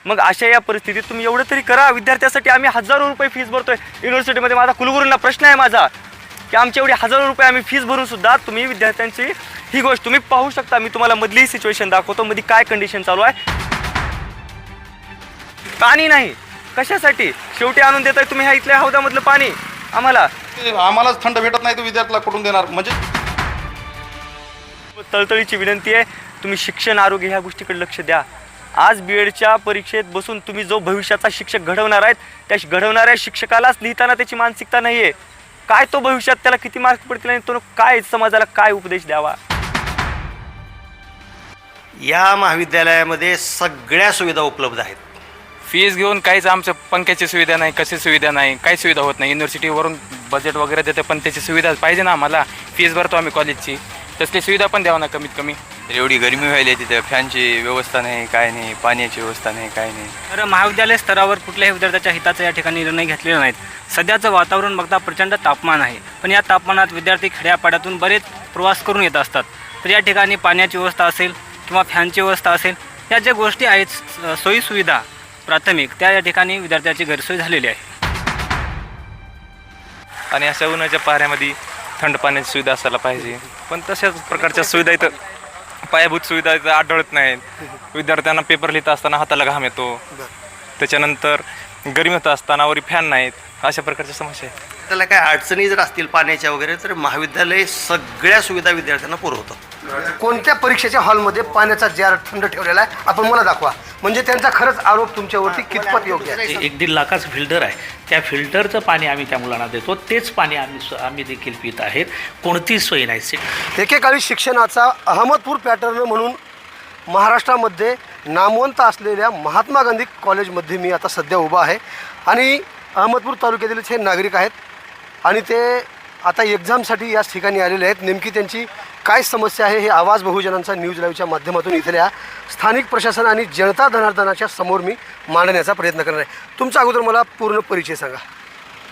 मग अशा या परिस्थितीत तुम्ही एवढं तरी करा. विद्यार्थ्यासाठी आम्ही हजारो रुपये फीस भरतोय युनिव्हर्सिटीमध्ये. माझा कुलगुरूंना प्रश्न आहे माझा की आमचे एवढे हजारो रुपये आम्ही फीस भरून सुद्धा तुम्ही विद्यार्थ्यांची ही गोष्ट तुम्ही पाहू शकता. मी तुम्हाला मधली सिच्युएशन दाखवतो, मध्ये काय कंडिशन चालू आहे. पाणी नाही कशासाठी शेवटी आणून देताय तुम्ही ह्या इथल्या हौदामधलं पाणी आम्हालाच थंड भेटत नाही तर विद्यार्थ्याला कुठून देणार. म्हणजे तळतळीची विनंती आहे, तुम्ही शिक्षण आरोग्य ह्या गोष्टीकडे लक्ष द्या. आज BEdच्या परीक्षेत बसून तुम्ही जो भविष्याचा शिक्षक घडवणार आहेत त्या घडवणाऱ्या शिक्षकालाच लिहिताना त्याची मानसिकता नाही आहे. काय तो भविष्यात त्याला किती मार्क्स पडतील आणि तो काय समाजाला काय उपदेश द्यावा. या महाविद्यालयामध्ये सगळ्या सुविधा उपलब्ध आहेत. फीस घेऊन काहीच आमच्या पंख्याची सुविधा नाही, कशी सुविधा नाही, काही सुविधा होत नाही. युनिव्हर्सिटीवरून बजेट वगैरे देते पण त्याची सुविधा पाहिजे ना आम्हाला. फीस भरतो आम्ही कॉलेजची, तसली सुविधा पण द्यावं ना कमीत कमी. एवढी गरमी व्हायला तिथे फॅनची व्यवस्था नाही, काय नाही, पाण्याची व्यवस्था नाही, काय नाही. तर महाविद्यालय स्तरावर कुठल्याही विद्यार्थ्याच्या हिताचा या ठिकाणी निर्णय घेतलेले नाहीत. सध्याचं वातावरण बघता प्रचंड तापमान आहे, पण या तापमानात विद्यार्थी खेड्यापाड्यातून बरेच प्रवास करून येत असतात. तर या ठिकाणी पाण्याची व्यवस्था असेल किंवा फॅनची व्यवस्था असेल, या ज्या गोष्टी आहेत सोयीसुविधा प्राथमिक, त्या या ठिकाणी विद्यार्थ्याची गैरसोय झालेली आहे. आणि अशा उन्हाच्या पाऱ्यामध्ये थंड पाण्याची सुविधा असायला पाहिजे, पण तशाच प्रकारच्या सुविधा इथं पायाभूत सुविधा इथं आढळत नाहीत. विद्यार्थ्यांना पेपर लिहित असताना हाताला घाम येतो, त्याच्यानंतर गरमी होत असताना वरी फॅन नाहीत. अशा प्रकारच्या समस्या आहेत. त्याला काय अडचणी जर असतील पाण्याच्या वगैरे तर महाविद्यालय सगळ्या सुविधा विद्यार्थ्यांना पुरवतं. कोणत्या परीक्षेच्या हॉलमध्ये पाण्याचा जार थंड ठेवलेला आहे आपण मला दाखवा, म्हणजे त्यांचा खरंच आरोप तुमच्यावरती कितपत योग्य आहे. 1-1.5 लाखाचं फिल्टर आहे, त्या फिल्टरचं पाणी आम्ही त्या मुलांना देतो. तेच पाणी आम्ही देखील पित आहेत. कोणतीच सोय नाही. एकेकाळी शिक्षणाचा अहमदपूर पॅटर्न म्हणून महाराष्ट्रामध्ये नामवंत असलेल्या महात्मा गांधी कॉलेजमध्ये मी आता सध्या उभा आहे आणि अहमदपूर तालुक्यातील हे नागरिक आहेत आणि ते आता एक्झामसाठी याच ठिकाणी आलेले आहेत. नेमकी त्यांची काय समस्या आहे हे आवाज बहुजनांचा न्यूज लाईव्हच्या माध्यमातून इथल्या स्थानिक प्रशासन आणि जनता जनार्दनाच्या समोर मी मांडण्याचा प्रयत्न करणार आहे. तुमच्या अगोदर मला पूर्ण परिचय सांगा.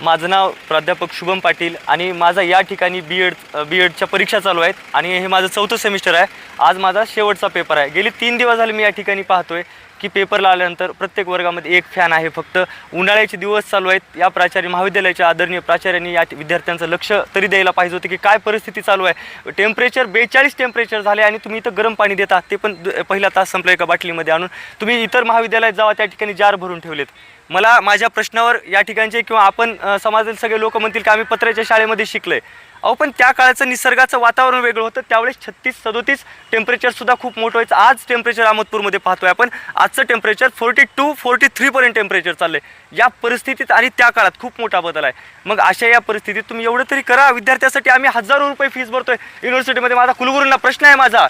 माझं नाव प्राध्यापक शुभम पाटील आणि माझा या ठिकाणी BEdच्या परीक्षा चालू आहेत आणि हे माझं 4थं सेमिस्टर आहे. आज माझा शेवटचा पेपर आहे. गेली 3 दिवस झाले मी या ठिकाणी पाहतोय की पेपरला आल्यानंतर प्रत्येक वर्गामध्ये एक फॅन आहे फक्त. उन्हाळ्याचे दिवस चालू आहेत. या प्राचार्य महाविद्यालयाच्या आदरणीय प्राचार्यांनी या विद्यार्थ्यांचं लक्ष तरी द्यायला पाहिजे होतं की काय परिस्थिती चालू आहे. टेम्परेचर 42 टेम्परेचर झाले आणि तुम्ही इथं गरम पाणी देता, ते पण पहिला तास संपलं एका बाटलीमध्ये आणून. तुम्ही इतर महाविद्यालयात जावा, त्या ठिकाणी जार भरून ठेवलेत. मला माझ्या प्रश्नावर या ठिकाणचे किंवा आपण समाजातील सगळे लोक म्हणतील की आम्ही पत्र्याच्या शाळेमध्ये शिकलोय. अहो पण त्या काळाचं निसर्गाचं वातावरण वेगळं होतं. त्यावेळेस 36-37 टेम्परेचरसुद्धा खूप मोठं व्हायचं. आज टेम्परेचर अहमदपूरमध्ये पाहतोय आपण, आजचं टेम्परेचर 42-43 पर्यंत टेम्परेचर चाललंय. या परिस्थितीत आणि त्या काळात खूप मोठा बदल आहे. मग अशा या परिस्थितीत तुम्ही एवढं तरी करा. विद्यार्थ्यासाठी आम्ही हजारो रुपये फीस भरतोय युनिव्हर्सिटीमध्ये. माझा कुलगुरूंना प्रश्न आहे माझा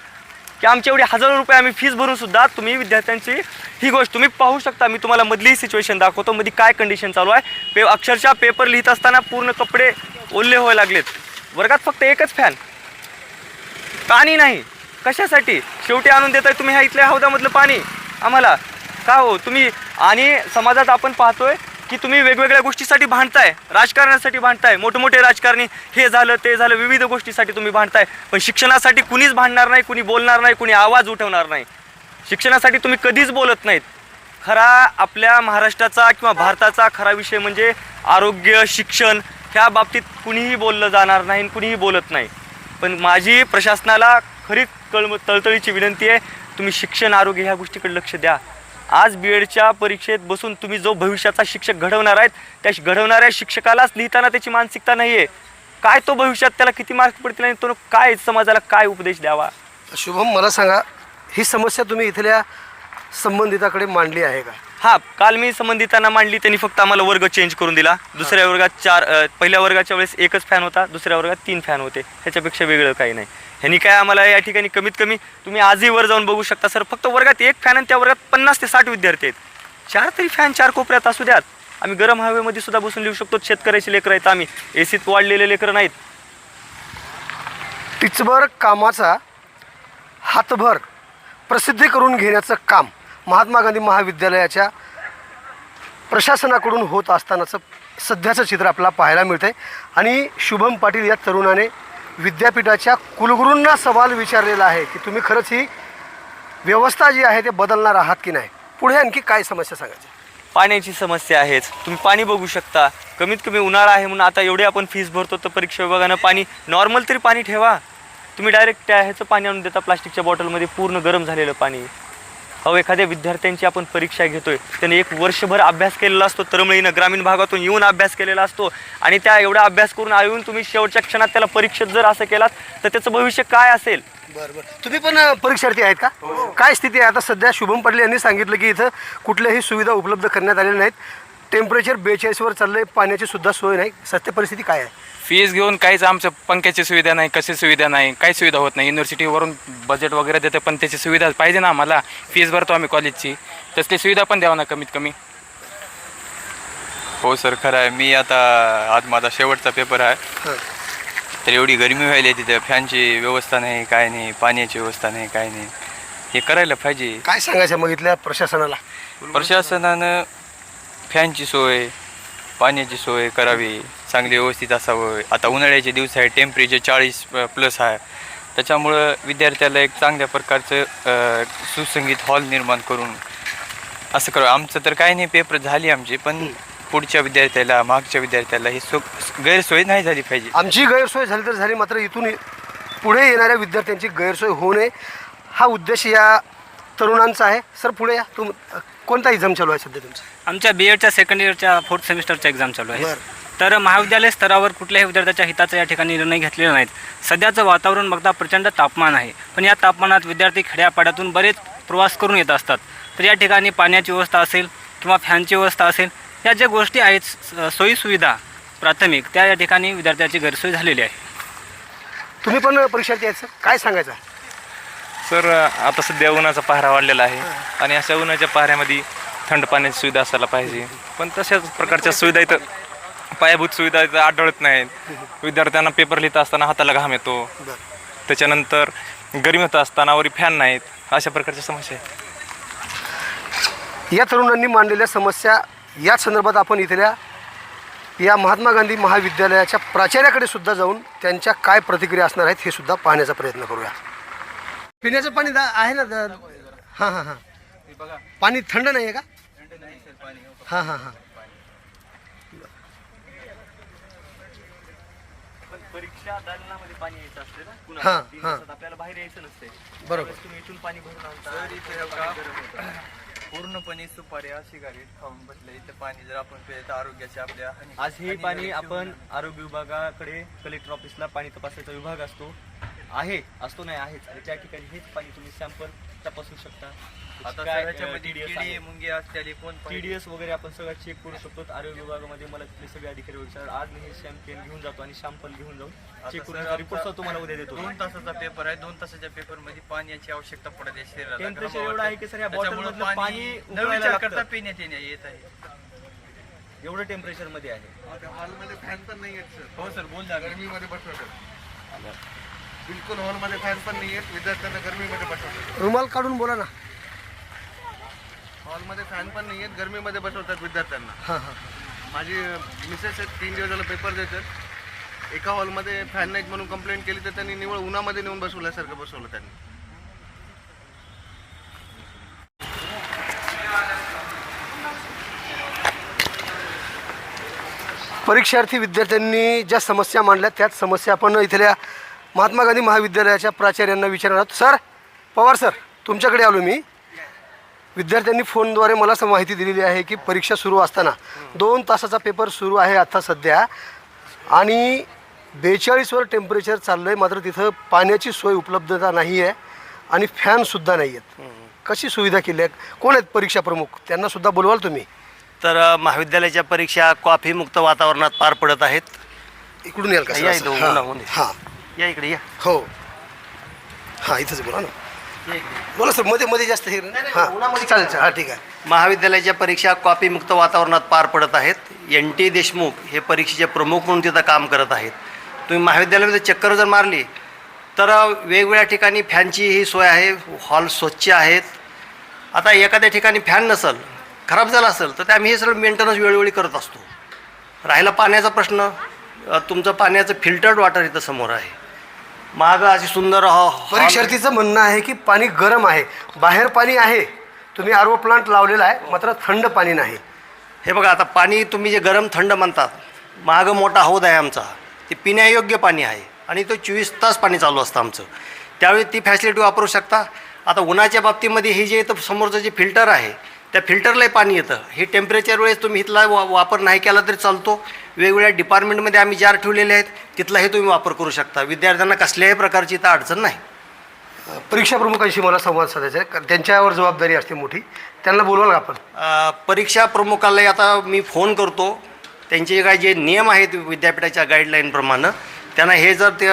की आमचे एवढे हजारो रुपये आम्ही फीस भरून सुद्धा तुम्ही विद्यार्थ्यांची ही गोष्ट तुम्ही पाहू शकता. मी तुम्हाला मधली सिच्युएशन दाखवतो, मध्ये काय कंडिशन चालू आहे. अक्षरशः पेपर लिहित असताना पूर्ण कपडे ओले व्हायला लागलेत. वर्गात फक्त एकच फॅन, पाणी नाही कशासाठी शेवटी आणून देताय तुम्ही ह्या इथल्या हौदामधलं पाणी का हो तुम्ही. आणि समाजात आपण पाहतोय की तुम्ही वेगवेगळ्या गोष्टीसाठी भांडताय, राजकारणासाठी भांडताय. मोठमोठे राजकारणी हे झालं ते झालं विविध गोष्टीसाठी तुम्ही भांडताय, पण शिक्षणासाठी कुणीच भांडणार नाही, कुणी बोलणार नाही, कुणी आवाज उठवणार नाही. शिक्षणासाठी तुम्ही कधीच बोलत नाहीत. खरा आपल्या महाराष्ट्राचा किंवा भारताचा खरा विषय म्हणजे आरोग्य, शिक्षण. ह्या बाबतीत कुणीही बोललं जाणार नाही, कुणीही बोलत नाही. पण माझी प्रशासनाला खरी तळतळीची विनंती आहे, तुम्ही शिक्षण आरोग्य ह्या गोष्टीकडे लक्ष द्या. आज BEdच्या परीक्षेत बसून तुम्ही जो भविष्याचा शिक्षक घडवणार आहेत त्या घडवणाऱ्या शिक्षकालाच लिहिताना त्याची मानसिकता नाही आहे. काय तो भविष्यात त्याला किती मार्क्स पडतील आणि तो काय समाजाला काय उपदेश द्यावा. शुभम मला सांगा, ही समस्या तुम्ही इथल्या संबंधिताकडे मांडली आहे का? हां, काल मी संबंधितांना मांडली. त्यांनी फक्त आम्हाला वर्ग चेंज करून दिला. दुसऱ्या वर्गात पहिल्या वर्गाच्या वेळेस एकच फॅन होता, दुसऱ्या वर्गात 3 फॅन होते. ह्याच्यापेक्षा वेगळं काही नाही. ह्यांनी काय आम्हाला या ठिकाणी कमीत कमी तुम्ही आजही वर जाऊन बघू शकता सर, फक्त वर्गात एक फॅन आणि त्या वर्गात 50 ते 60 विद्यार्थी आहेत. 4 तरी फॅन 4 कोपऱ्यात असू द्यात. आम्ही गरम हवेमध्ये सुद्धा बसून लिहू शकतो. शेतकऱ्याची लेकरं आहेत आम्ही, एसीत वाढलेले लेकरं नाहीत. टिचभर कामाचा हातभर प्रसिद्धी करून घेण्याचं काम महात्मा गांधी महाविद्यालयाच्या प्रशासनाकडून होत असतानाचं सध्याचं चित्र आपल्याला पाहायला मिळतं आहे. आणि शुभम पाटील या तरुणाने विद्यापीठाच्या कुलगुरूंना सवाल विचारलेला आहे की तुम्ही खरंच ही व्यवस्था जी आहे ते बदलणार आहात की नाही. पुढे आणखी काय समस्या सांगायची? पाण्याची समस्या आहेच. तुम्ही पाणी बघू शकता. कमीत कमी उन्हाळा आहे म्हणून आता एवढे आपण फीस भरतो, तर परीक्षा विभागानं पाणी नॉर्मल तरी पाणी ठेवा. तुम्ही डायरेक्ट त्या ह्याचं पाणी आणून देता प्लास्टिकच्या बॉटलमध्ये, पूर्ण गरम झालेलं पाणी. अहो, एखाद्या विद्यार्थ्यांची आपण परीक्षा घेतोय, त्याने एक वर्षभर अभ्यास केलेला असतो, तळमळीनं ग्रामीण भागातून येऊन अभ्यास केलेला असतो, आणि त्या एवढा अभ्यास करून येऊन तुम्ही शेवटच्या क्षणात त्याला परीक्षेत जर असं केलात तर त्याचं भविष्य काय असेल? बरं. तुम्ही पण परीक्षार्थी आहेत का? काय स्थिती आहे आता सध्या? शुभम पाटील यांनी सांगितलं की इथं कुठल्याही सुविधा उपलब्ध करण्यात आलेल्या नाहीत. टेम्परेचर 42वर चाललंय, पाण्याची सुद्धा सोय नाही. सत्य परिस्थिती काय आहे? फीस घेऊन काहीच आमच्या पंख्याची सुविधा नाही, कशी सुविधा नाही, काही सुविधा होत नाही. युनिव्हर्सिटीवरून बजेट वगैरे देते, पण त्याची सुविधा पाहिजे ना आम्हाला. फीस भरतो आम्ही कॉलेजची, तसली सुविधा पण द्यावं ना कमीत कमी. हो सर, खरं आहे. मी आता आज माझा शेवटचा पेपर आहे, तर एवढी गरमी व्हायली तिथे, फॅनची व्यवस्था नाही, काय नाही, पाण्याची व्यवस्था नाही, काय नाही. हे करायला पाहिजे. काय सांगायचं मग इथल्या प्रशासनाला? प्रशासनानं फॅनची सोय, पाण्याची सोय करावी, चांगली व्यवस्थित असावं. आता उन्हाळ्याचे दिवस आहे, टेम्परेचर 40+ आहे, त्याच्यामुळं विद्यार्थ्याला एक चांगल्या प्रकारचं सुसंगीत हॉल निर्माण करून असं करावं. आमचं तर काही नाही, पेपर झाली आमची, पण पुढच्या विद्यार्थ्याला, मागच्या विद्यार्थ्याला ही गैरसोय नाही झाली पाहिजे. आमची गैरसोय झाली तर झाली, मात्र इथून पुढे येणाऱ्या विद्यार्थ्यांची गैरसोय होऊ नये हा उद्देश या तरुणांचा आहे. सर पुढे या. कोणता एक्झाम चालू आहे सध्या तुमचं? आमच्या B.Edच्या सेकंड इयरच्या 4th सेमिस्टरचा एक्झाम चालू आहे. बरं. तर महाविद्यालय स्तरावर कुठल्याही विद्यार्थ्याच्या हिताचा या ठिकाणी निर्णय घेतलेले नाहीत. सध्याचं वातावरण बघता प्रचंड तापमान आहे, पण या तापमानात विद्यार्थी खेड्यापाड्यातून बरेच प्रवास करून येत असतात. तर या ठिकाणी पाण्याची व्यवस्था असेल किंवा फॅनची व्यवस्था असेल, या ज्या गोष्टी आहेत सोयीसुविधा प्राथमिक, त्या या ठिकाणी विद्यार्थ्याची गैरसोय झालेली आहे. तुम्ही पण परीक्षार्थी आहेत सर, काय सांगायचं? सर, आता सध्या उन्हाचा पहारा वाढलेला आहे, आणि अशा उन्हाच्या पहाऱ्यामध्ये थंड पाण्याची सुविधा असायला पाहिजे. पण तशाच प्रकारच्या सुविधा इथं, पायाभूत सुविधा इथं आढळत नाहीत. विद्यार्थ्यांना पेपर लिहित असताना हाताला घाम येतो, त्याच्यानंतर गरमी होत असताना वरी फॅन नाहीत. अशा प्रकारच्या समस्या आहेत. या तरुणांनी मांडलेल्या समस्या याच संदर्भात आपण इथल्या या महात्मा गांधी महाविद्यालयाच्या प्राचार्याकडे सुद्धा जाऊन त्यांच्या काय प्रतिक्रिया असणार आहेत हे सुद्धा पाहण्याचा प्रयत्न करूया. पिण्याचं पाणी आहे ना? हां हां हां. पाणी थंड नाही आहे का? हां हां हां. परीक्षा दालनामध्ये पाणी यायचं असते ना, हां हां, आपल्याला बाहेर यायचं नसते. बरोबर. तुम्ही इथून पाणी भरून आणता. पूर्णपणे सुपाऱ्या, सिगारेट खाऊन बसले इथे पाणी जर आपण पिलं तर आरोग्याची आपल्या आज हे पाणी आपण आरोग्य विभागाकडे, कलेक्टर ऑफिसला पाणी तपासायचा विभाग असतो नाही आहेच, आणि त्या ठिकाणी हेच पाणी तुम्ही सॅम्पल तपासू शकता. आता काय त्याच्यामध्ये TDS किडी मुंगी असलेली कोण TDS वगैरे आपण सगळं चेक करू शकतो. आरोग्य विभागामध्ये मला तिथले सगळे अधिकारी विचार, आज मी हे सॅम्पल घेऊन जातो आणि सॅम्पल घेऊन जाऊन चेक करून रिपोर्ट तुम्हाला उद्या देतो. 2 तासाचा पेपर आहे. 2 तासाच्या पेपर मध्ये पाण्याची आवश्यकता पडते शरीराला. टेम्परेचर एवढं आहे की सर या बॉटलमधलं पाणी न उकळायला विचार लागतं. करता पिण्यात येत आहे. एवढं टेम्परेचर मध्ये आहे. हॉलमध्ये फॅन पण नाही आहेत सर. हो सर, बोल जा. गरमीमध्ये बसवतात बिलकुल. हॉलमध्ये फॅन पण नाही आहेत, विद्यार्थ्यांना गरमीमध्ये बसवतात. रुमाल काढून बोला ना. हॉलमध्ये फॅन पण नाही आहेत, गरमीमध्ये बसवतात विद्यार्थ्यांना. हां हां. माझी मिसेस आहेत, 3 दिवस झालं पेपर देतात. एका हॉलमध्ये फॅन नाहीत म्हणून कंप्लेंट केली, तर त्यांनी निवळ उन्हामध्ये नेऊन बसवल्यासारखं बसवलं त्यांनी. परीक्षार्थी विद्यार्थ्यांनी ज्या समस्या मांडल्या त्याच समस्या आपण इथल्या महात्मा गांधी महाविद्यालयाच्या प्राचार्यांना विचारणार आहोत. सर, पवार सर, तुमच्याकडे आलो मी. विद्यार्थ्यांनी फोनद्वारे मला माहिती दिलेली आहे की परीक्षा सुरू असताना 2 तासाचा पेपर सुरू आहे आता सध्या, आणि 42वर टेम्परेचर चाललं आहे, मात्र तिथं पाण्याची सोय उपलब्धता नाही आहे आणि फॅनसुद्धा नाही आहेत. कशी सुविधा केली आहे? कोण आहेत परीक्षा प्रमुख? त्यांनासुद्धा बोलवाल तुम्ही? तर महाविद्यालयाच्या परीक्षा कॉफीमुक्त वातावरणात पार पडत आहेत. इकडून याल का? या इथं, उन्हामध्ये. हां, या इकडे या. हो हां, इथंच बोला ना. बोला सर, मध्ये मध्ये जास्त हे हां, उन्हामध्ये चालेल सर. हां, ठीक आहे. महाविद्यालयाच्या परीक्षा कॉफीमुक्त वातावरणात पार पडत आहेत. NT देशमुख हे परीक्षेचे प्रमुख म्हणून तिथं काम करत आहेत. तुम्ही महाविद्यालयामध्ये चक्कर जर मारली तर वेगवेगळ्या ठिकाणी फॅनची ही सोय आहे, हॉल स्वच्छ आहेत. आता एखाद्या ठिकाणी फॅन नसेल, खराब झाला असेल, तर ते आम्ही हे सगळं मेंटेनन्स वेळोवेळी करत असतो. राहिला पाण्याचा प्रश्न, तुमचं पाण्याचं फिल्टर्ड वॉटर इथं समोर आहे. मागं अशी सुंदर परीक्षार्थीचं म्हणणं आहे की पाणी गरम आहे, बाहेर पाणी आहे तुम्ही आर ओ प्लांट लावलेला आहे, मात्र थंड पाणी नाही. हे बघा, आता पाणी तुम्ही जे गरम थंड म्हणतात, मागं मोठा हौद आहे आमचा, ते पिण्यायोग्य पाणी आहे आणि तो 24 तास पाणी चालू असतं आमचं. त्यावेळी ती फॅसिलिटी वापरू शकता. आता उन्हाच्या बाबतीमध्ये हे जे इथं समोरचं जे फिल्टर आहे, त्या फिल्टरलाही पाणी येतं. हे टेम्परेचर वेळेस तुम्ही इथला वापर नाही केला तरी चालतो. वेगवेगळ्या डिपार्टमेंटमध्ये आम्ही जार ठेवलेले आहेत, तिथलाही तुम्ही वापर करू शकता. विद्यार्थ्यांना कसल्याही प्रकारची इथं अडचण नाही. परीक्षा प्रमुखांशी मला संवाद साधायचा आहे, कारण त्यांच्यावर जबाबदारी असते मोठी. त्यांना बोलवाल का आपण? परीक्षा प्रमुखालाही आता मी फोन करतो. त्यांचे काय जे नियम आहेत विद्यापीठाच्या गाईडलाईनप्रमाणे, त्यांना हे जर ते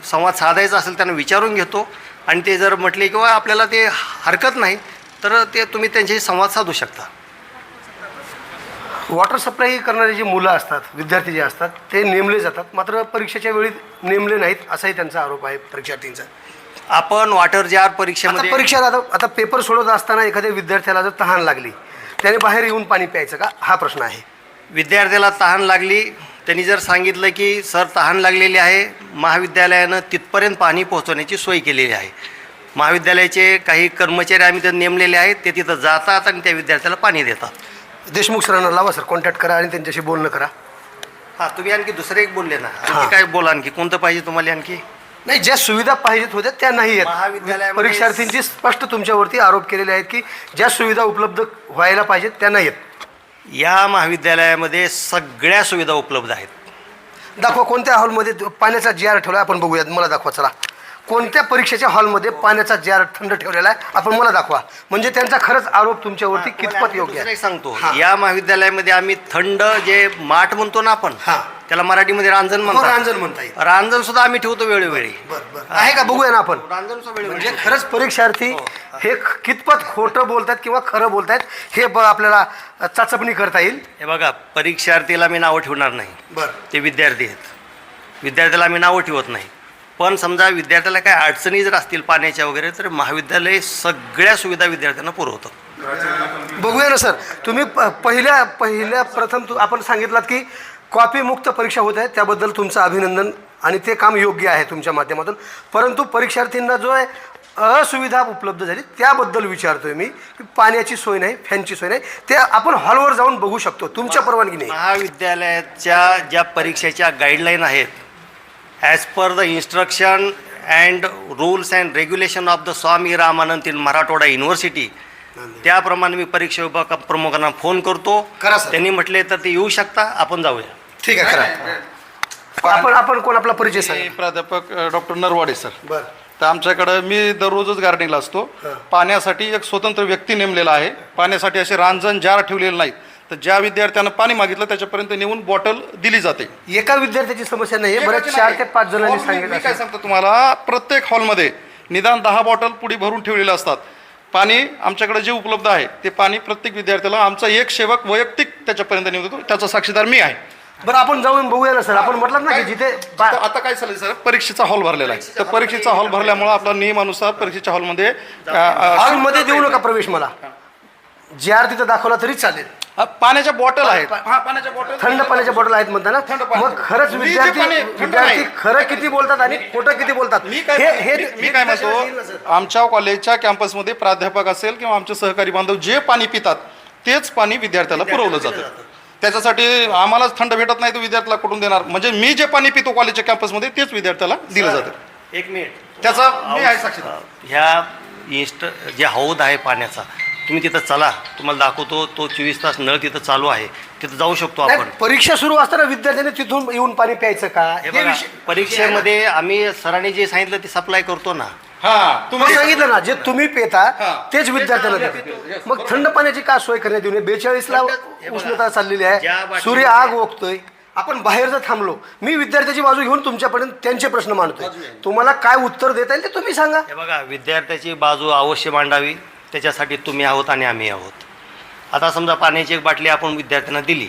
संवाद साधायचा असेल त्यांना विचारून घेतो. आणि ते जर म्हटले किंवा आपल्याला ते हरकत नाही तर ते तुम्ही त्यांच्याशी संवाद साधू शकता. वॉटर सप्लाय करणारे जे मुलं असतात, विद्यार्थी जे असतात, ते नेमले जातात, मात्र परीक्षेच्या वेळी नेमले नाहीत, असाही त्यांचा आरोप आहे परीक्षार्थींचा. आपण वॉटर जार आता परीक्षेमध्ये परीक्षा आता पेपर सोडत असताना एखाद्या विद्यार्थ्याला जर तहान लागली, त्याने बाहेर येऊन पाणी प्यायचं का, हा प्रश्न आहे. विद्यार्थ्याला तहान लागली, त्यांनी जर सांगितलं की सर तहान लागलेली आहे, महाविद्यालयानं तिथपर्यंत पाणी पोहोचवण्याची सोय केलेली आहे. महाविद्यालयाचे काही कर्मचारी आम्ही तर नेमलेले आहेत, ते तिथं जातात आणि त्या विद्यार्थ्याला पाणी देतात. देशमुख सरांना लावा सर, कॉन्टॅक्ट करा आणि त्यांच्याशी बोलणं करा. हां, तुम्ही आणखी दुसरे एक बोलले ना, आणखी काय बोला, आणखी कोणतं पाहिजे तुम्हाला आणखी? नाही, ज्या सुविधा पाहिजेत होत्या त्या नाही आहेत. महाविद्यालयामध्ये परीक्षार्थींची स्पष्ट तुमच्यावरती आरोप केलेले आहेत की ज्या सुविधा उपलब्ध व्हायला पाहिजेत त्या नाही आहेत. या महाविद्यालयामध्ये सगळ्या सुविधा उपलब्ध आहेत. दाखवा कोणत्या हॉलमध्ये पाण्याचा जार ठेवला आहे, आपण बघूयात. मला दाखवा चला, कोणत्या परीक्षेच्या हॉलमध्ये पाण्याचा जार थंड ठेवलेला आहे, आपण मला दाखवा. म्हणजे त्यांचा खरंच आरोप तुमच्यावरती कितपत योग्य दुसरं आहे. एक सांगतो, हां. या महाविद्यालयामध्ये आम्ही थंड जे माठ म्हणतो ना आपण, हां. त्याला मराठीमध्ये रांजण हो, म्हणतात. रांजण म्हणता येईल. रांजण सुद्धा आम्ही ठेवतो वेळोवेळी. बरं आहे का, बघूया ना आपण. रांजण सुद्धा वेळोवेळी म्हणजे ठेवतो. खरंच परीक्षार्थी हे कितपत खोटं बोलतात किंवा खरं बोलतायत हे आपल्याला चाचपणी करता येईल. हे बघा, परीक्षार्थीला मी नावं ठेवणार नाही, बरं, ते विद्यार्थी आहेत. विद्यार्थ्याला आम्ही नावं ठेवत नाही. पण समजा विद्यार्थ्याला काय अडचणी जर असतील पाण्याच्या वगैरे, तर महाविद्यालय सगळ्या सुविधा विद्यार्थ्यांना पुरवतं. बघूया ना सर. तुम्ही पहिल्या प्रथम आपण सांगितलात की कॉपी मुक्त परीक्षा होत आहे, त्याबद्दल तुमचं अभिनंदन आणि ते काम योग्य आहे तुमच्या माध्यमातून. परंतु परीक्षार्थींना जो आहे असुविधा उपलब्ध झाली त्याबद्दल विचारतोय मी की पाण्याची सोय नाही, फॅनची सोय नाही, ते आपण हॉलवर जाऊन बघू शकतो तुमच्या परवानगी नाही. महाविद्यालयाच्या ज्या परीक्षेच्या गाईडलाईन आहेत, as per the instruction and rules and regulation of the Swami Ramanand in Marathwada university, त्याप्रमाणे मी परीक्षा विभाग प्रमुखांना फोन करतो. करा सर. त्यांनी म्हटले तर ते येऊ शकता, आपण जाऊया. ठीक आहे, करा. आपण कोण आपला परिचय सांगा. प्राध्यापक डॉक्टर नरवाडे सर. बरं, तर आमच्याकडं मी दररोजच गार्डनिंगला असतो. पाण्यासाठी एक स्वतंत्र व्यक्ती नेमलेला आहे. पाण्यासाठी असे रांजण जार ठेवलेले नाहीत, तर ज्या विद्यार्थ्यानं पाणी मागितलं त्याच्यापर्यंत नेऊन बॉटल दिली जाते. एका विद्यार्थ्याची समस्या नाही, बऱ्याच 4 ते 5 जणांनी मी सांगितलं. काय सांगतो तुम्हाला, प्रत्येक हॉलमध्ये निदान 10 बॉटल पुढे भरून ठेवलेले असतात. पाणी आमच्याकडे जे उपलब्ध आहे ते पाणी प्रत्येक विद्यार्थ्याला आमचा एक सेवक वैयक्तिक त्याच्यापर्यंत नेऊन देतो, त्याचा साक्षीदार मी आहे. बरं, आपण जाऊन बघूया ना सर. आपण म्हटलं ना की जिथे तर आता काय झालं सर, परीक्षेचा हॉल भरलेला आहे. तर परीक्षेचा हॉल भरल्यामुळे आपला नियमानुसार परीक्षेच्या हॉलमध्ये हॉलमध्ये देऊ नका प्रवेश, मला जार तिथं दाखवला तरी चालेल. पाण्याच्या बॉटल आहेत. पाण्याच्या बॉटल थंड पाण्याच्या बॉटल आहेत म्हणता ना. थंड पाणी. मग खरंच मी जे पाणी थंड विद्यार्थी नाही. खरं किती बोलतात आणि खोटं किती बोलतात मी काय म्हणतो, आमच्या कॉलेजच्या कॅम्पसमध्ये प्राध्यापक असेल किंवा आमचे सहकारी बांधव जे पाणी पितात तेच पाणी विद्यार्थ्याला पुरवलं जातं. त्याच्यासाठी आम्हालाच थंड भेटत नाही तर विद्यार्थ्याला कुठून देणार? म्हणजे मी जे पाणी पितो कॉलेजच्या कॅम्पसमध्ये तेच विद्यार्थ्याला दिलं जातं. एक मिनिट, त्याचा मी आहे साक्षीदार. ह्या जे हौद आहे पाण्याचा, तुम्ही तिथं चला, तुम्हाला दाखवतो. तो 24 तास नळ तिथं चालू आहे, तिथं जाऊ शकतो नाही, आपण. परीक्षा सुरू असताना विद्यार्थ्यांनी तिथून येऊन पाणी प्यायचं का? हे बघा, परीक्षेमध्ये आम्ही सरांनी जे सांगितलं ते सप्लाय करतो ना. तुम्ही सांगितलं ना, जे तुम्ही पेता तेच विद्यार्थ्याला देता. मग थंड पाण्याची का सोय करण्यात येऊ नये? 42ला उष्णता चाललेली आहे, सूर्य आग ओकतोय. आपण बाहेर जर थांबलो, मी विद्यार्थ्याची बाजू घेऊन तुमच्यापर्यंत त्यांचे प्रश्न मांडतोय. तुम्हाला काय उत्तर देता येईल ते तुम्ही सांगा. हे बघा, विद्यार्थ्याची बाजू अवश्य मांडावी, त्याच्यासाठी तुम्ही आहोत आणि आम्ही आहोत. आता समजा पाण्याची एक बाटली आपण विद्यार्थ्यांना दिली,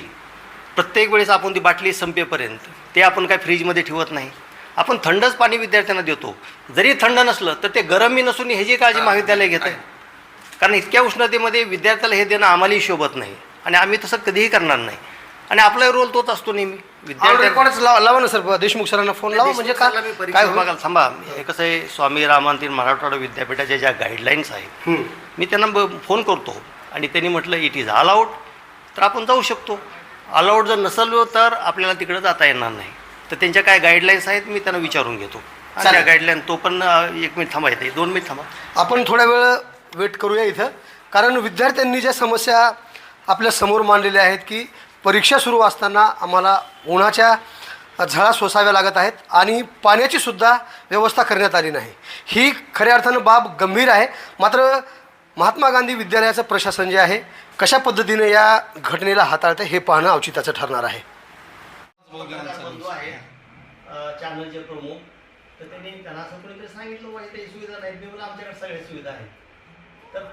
प्रत्येक वेळेस आपण ती बाटली संपेपर्यंत ते आपण काय फ्रीजमध्ये ठेवत नाही, आपण थंडच पाणी विद्यार्थ्यांना देतो. जरी थंड नसलं तर ते गरमही नसून ह्याची काळजी महाविद्यालय घेत आहे. कारण इतक्या उष्णतेमध्ये विद्यार्थ्याला हे देणं आम्हालाही शोभत नाही आणि आम्ही तसं कधीही करणार नाही. आणि आपला रोल तोच असतो नेहमी. रेकॉर्डच लावा ना सर, देशमुख सरांना फोन लावा. म्हणजे काय बघायला थांबा. हे कसं आहे, स्वामी रामानंद मराठवाडा विद्यापीठाच्या ज्या गाईडलाईन्स आहेत मी त्यांना फोन करतो आणि त्यांनी म्हटलं इट इज अलाउड, तर आपण जाऊ शकतो. अलाउड जर नसेल तर आपल्याला तिकडे जाता येणार नाही. तर त्यांच्या काय गाईडलाईन्स आहेत मी त्यांना विचारून घेतो. त्या गाईडलाईन तो पण 1 मिनिट थांबा, येते 2 मिनिट थांबा. आपण थोड्या वेळ वेट करूया इथं, कारण विद्यार्थ्यांनी ज्या समस्या आपल्या समोर मांडलेल्या आहेत की परीक्षा सुरू असताना आम्हाला उन्हाच्या झळा सोसाव्या लागत आहेत आणि पाण्याची सुद्धा व्यवस्था करण्यात आली नाही. ही खऱ्या अर्थानं बाब गंभीर आहे. मात्र महात्मा गांधी विद्यालयाचं प्रशासन जे आहे कशा पद्धतीने या घटनेला हाताळतं हे पाहणं औचित्याचं ठरणार आहे. बंधू आहेत चॅनलचे प्रमुख, तर त्यांनी त्यांना असं कोणीतरी सांगितलं पाहिजे काही सुविधा नाहीत. मी म्हणलं आमच्याकडे सगळ्या सुविधा आहेत. तर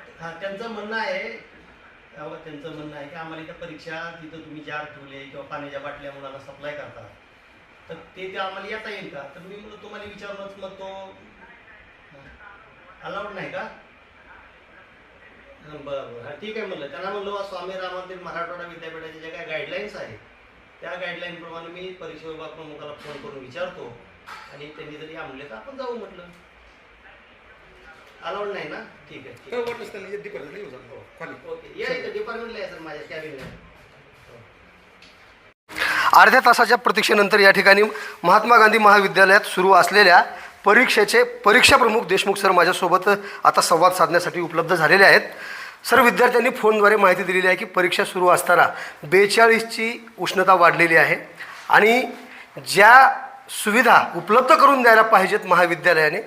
त्यांचं म्हणणं आहे की आम्हाला इथं परीक्षा तिथं तुम्ही जार ठेवले किंवा पाण्याच्या बाटल्या मुलांना सप्लाय करता, तर ते आम्हाला येता येईल का? तर मी म्हणलं तुम्हाला विचारूनच मग तो अलाउड नाही का? बरं हां ठीक आहे म्हणलं. त्यांना म्हणलं स्वामी रामानंद मराठवाडा विद्यापीठाच्या ज्या काही गाईडलाईन्स आहेत त्या गाईडलाईनप्रमाणे मी परीक्षा विभाग प्रमुखाला फोन करून विचारतो आणि त्यांनी जरी आणले तर आपण जाऊ म्हटलं. अलाउड नाही ना? ठीक आहे ओके. या इथं डिपार्टमेंटला आहे सर, माझ्या कॅबिनला. अर्ध्या तासाच्या प्रतीक्षेनंतर या ठिकाणी महात्मा गांधी महाविद्यालयात सुरू असलेल्या परीक्षेचे परीक्षा प्रमुख देशमुख सर माझ्यासोबत आता संवाद साधण्यासाठी उपलब्ध झालेले आहेत. सर, विद्यार्थ्यांनी फोनद्वारे माहिती दिलेली आहे की परीक्षा सुरू असताना 42ची उष्णता वाढलेली आहे आणि ज्या सुविधा उपलब्ध करून द्यायला पाहिजेत महाविद्यालयाने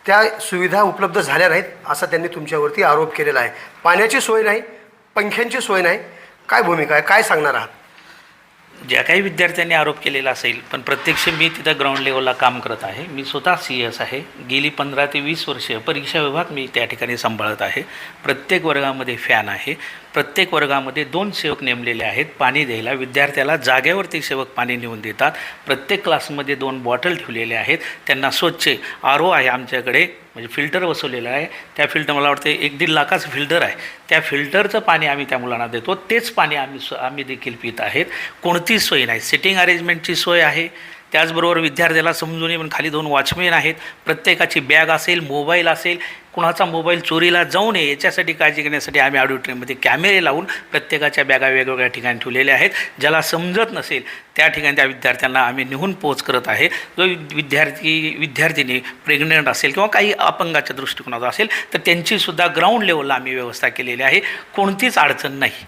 त्या सुविधा उपलब्ध झाल्या नाहीत असा त्यांनी तुमच्यावरती आरोप केलेला आहे. पाण्याची सोय नाही, पंख्यांची सोय नाही. काय भूमिका आहे, काय सांगणार आहात? ज्या काही विद्यार्थ्यांनी आरोप केलेला असेल, पण प्रत्यक्ष मी तिथं ग्राउंड लेवलला काम करत आहे. मी स्वतः CS आहे. गेली 15 ते 20 वर्ष परीक्षा विभाग मी त्या ठिकाणी सांभाळत आहे. प्रत्येक वर्गामध्ये फॅन आहे. प्रत्येक वर्गामध्ये 2 सेवक नेमलेले आहेत पाणी द्यायला. विद्यार्थ्याला जागेवरती सेवक पाणी नेऊन देतात. प्रत्येक क्लासमध्ये 2 बॉटल ठेवलेले आहेत. त्यांना स्वच्छ RO आहे आमच्याकडे, म्हणजे फिल्टर बसवलेलं आहे. त्या फिल्टर मला वाटतं 1-1.5 लाखाचं फिल्टर आहे. त्या फिल्टरचं पाणी आम्ही त्या मुलांना देतो. तेच पाणी आम्ही देखील पित आहेत. कोणतीच सोय नाही. सिटिंग अरेंजमेंटची सोय आहे. त्याचबरोबर विद्यार्थ्याला समजून पण खाली 2 वॉचमेन आहेत. प्रत्येकाची बॅग असेल, मोबाईल असेल, कुणाचा मोबाईल चोरीला जाऊ नये याच्यासाठी काळजी घेण्यासाठी आम्ही ऑडिटोरियममध्ये कॅमेरे लावून प्रत्येकाच्या बॅगा वेगवेगळ्या ठिकाणी ठेवलेल्या आहेत. ज्याला समजत नसेल त्या ठिकाणी त्या विद्यार्थ्यांना आम्ही नेहून पोच करत आहे. जो विद्यार्थिनी प्रेग्नंट असेल किंवा काही अपंगाच्या दृष्टिकोनाचा असेल तर त्यांचीसुद्धा ग्राउंड लेवलला आम्ही व्यवस्था केलेली आहे. कोणतीच अडचण नाही.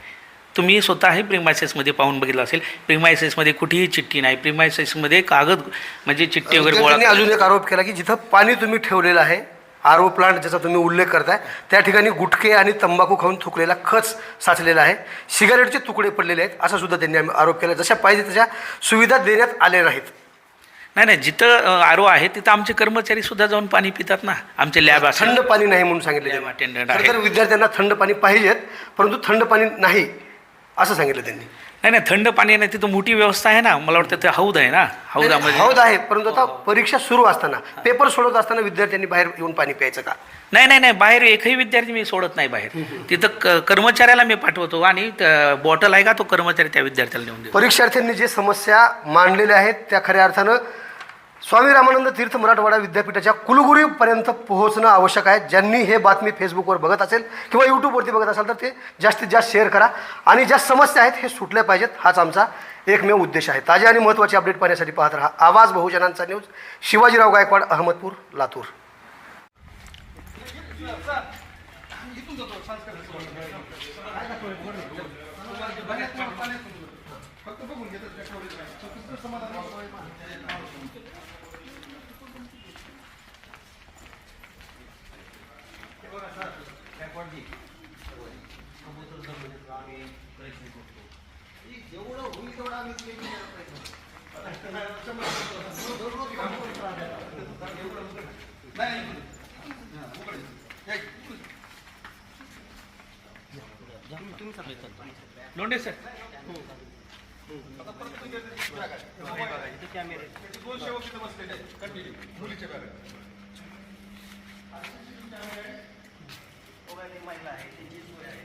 तुम्ही स्वतःही प्रिमायसेसमध्ये पाहून बघितलं असेल, प्रिमायसेसमध्ये कुठेही चिठ्ठी नाही. प्रिमायसेसमध्ये कागद म्हणजे चिठ्ठी वगैरे गोळा. अजून एक आरोप केला की जिथं पाणी तुम्ही ठेवलेलं आहे, RO प्लांट ज्याचा तुम्ही उल्लेख करताय, त्या ठिकाणी गुटखे आणि तंबाखू खाऊन थुकलेला खच साचलेला आहे, सिगारेटचे तुकडे पडलेले आहेत, असा सुद्धा त्यांनी आरोप केला. जशा पाहिजे तशा सुविधा देण्यात आल्या नाहीत. नाही, जिथं RO आहे तिथं आमचे कर्मचारी सुद्धा जाऊन पाणी पितात ना. आमचे लॅब असेल, थंड पाणी नाही म्हणून सांगितलं अटेंडंट आहे. तर विद्यार्थ्यांना थंड पाणी पाहिजेत, परंतु थंड पाणी नाही असं सांगितलं त्यांनी. नाही, थंड पाणी नाही. तिथं मोठी व्यवस्था आहे ना. मला वाटतं ते हौद आहे ना. हौद आहे, परंतु आता परीक्षा सुरू असताना, पेपर सोडत असताना विद्यार्थ्यांनी बाहेर येऊन पाणी प्यायचं का? नाही, बाहेर एकही विद्यार्थी मी सोडत नाही बाहेर. तिथं कर्मचाऱ्याला मी पाठवतो आणि बॉटल आहे का तो कर्मचारी त्या विद्यार्थ्याला नेऊन देतो. परीक्षार्थ्यांनी जे समस्या मांडलेल्या आहेत त्या खऱ्या अर्थानं स्वामी रामानंद तीर्थ मराठवाडा विद्यापीठाच्या कुलगुरूपर्यंत पोहोचणं आवश्यक आहे. ज्यांनी हे बातमी फेसबुकवर बघत असेल किंवा यूट्यूबवरती बघत असाल तर ते जास्तीत जास्त शेअर करा आणि ज्या समस्या आहेत हे सुटल्या पाहिजेत. हाच आमचा एकमेव उद्देश आहे. ताजे आणि महत्त्वाचे अपडेट पाहण्यासाठी पाहत राहा आवाज बहुजनांचा न्यूज. शिवाजीराव गायकवाड, अहमदपूर, लातूर. जेवढं होईल तेवढं आम्ही लोंढे सर, महिला आहे, त्यांची सोय आहे,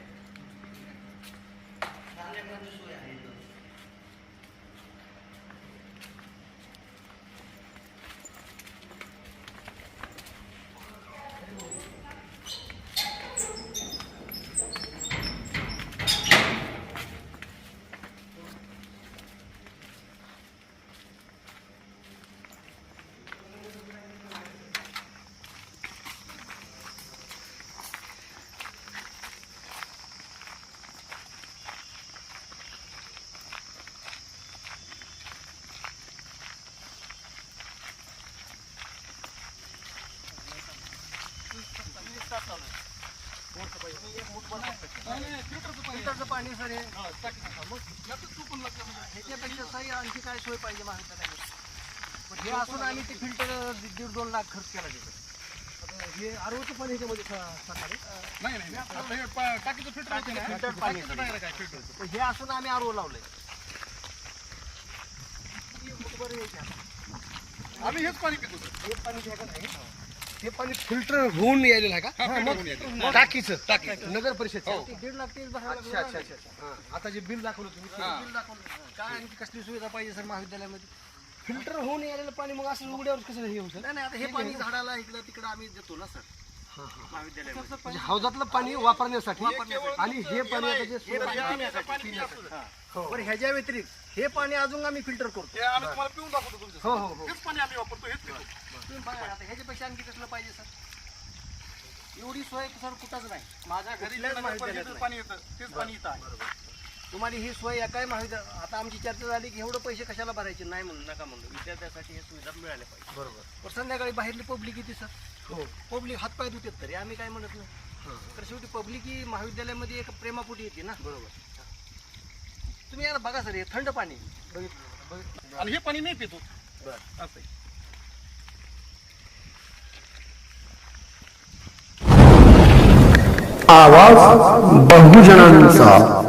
सोय आहे. फिल्टरचं पाणी सर हे मग ह्याच्यापेक्षा सही आणखी काय सोय पाहिजे महाविद्यालयामध्ये. पण हे असून आम्ही ते फिल्टर 1.5-2 लाख खर्च केला तिथं. आता हे आरोचं पाणी ह्याच्यामध्ये सकाळी फिल्टर पाणी तर हे असून आम्ही आरो लावलंय. आम्ही हेच पाणी पितो हे पाणी जे आहे का नाही, हे पाणी फिल्टर होऊन यायलेलं आहे का? टाकीचं नगर परिषद 1.5 लाख ते भरायला लागलं. अच्छा. आता जे बिल दाखवलं तुम्ही ते बिल दाखवलं, काय आणखी कसली सुविधा पाहिजे सर महाविद्यालयामध्ये? फिल्टर होऊन यायलेलं पाणी मग असं उघड्यावर कसं हे होतं? नाही आता हे पाणी झाडाला इकडं तिकडं आम्ही देतो ना सर महाविद्यालयामध्ये. म्हणजे हौदातलं पाणी वापरण्यासाठी आणि हे पाणी आता जे बरं ह्याच्या व्यतिरिक्त हे पाणी अजून आम्ही फिल्टर करतो. हे आम्ही तुम्हाला पिऊन दाखवतो तुमचं. हो. हेच पाणी आम्ही वापरतो, हेच पितो. तुम्ही बघा आता ह्याच्यापेक्षा आणखी कसलं पाहिजे सर? एवढी सोय सर कुठंच नाही. माझ्या घरी पाणी येतं तेच पाणी इथं आहे. तुम्हाला ही सोय एकाही महाविद्यालय आता आमची चर्चा झाली की एवढं पैसे कशाला भरायचे नाही म्हणून नका म्हणून विद्यार्थ्यासाठी हे सुविधा मिळाल्या पाहिजे. बरोबर. पण संध्याकाळी बाहेरली पब्लिक येते सर. हो पब्लिक हातपाय धुतात तरी आम्ही काय म्हणत नाही. तर शेवटी पब्लिक ही महाविद्यालयामध्ये एक प्रेमापोटी येते ना. बरोबर. तुम्ही याला बघा सर हे थंड पाणी बघितलं आणि हे पाणी नाही पितो. बरं असं आहे. आवाज बहुजनांचा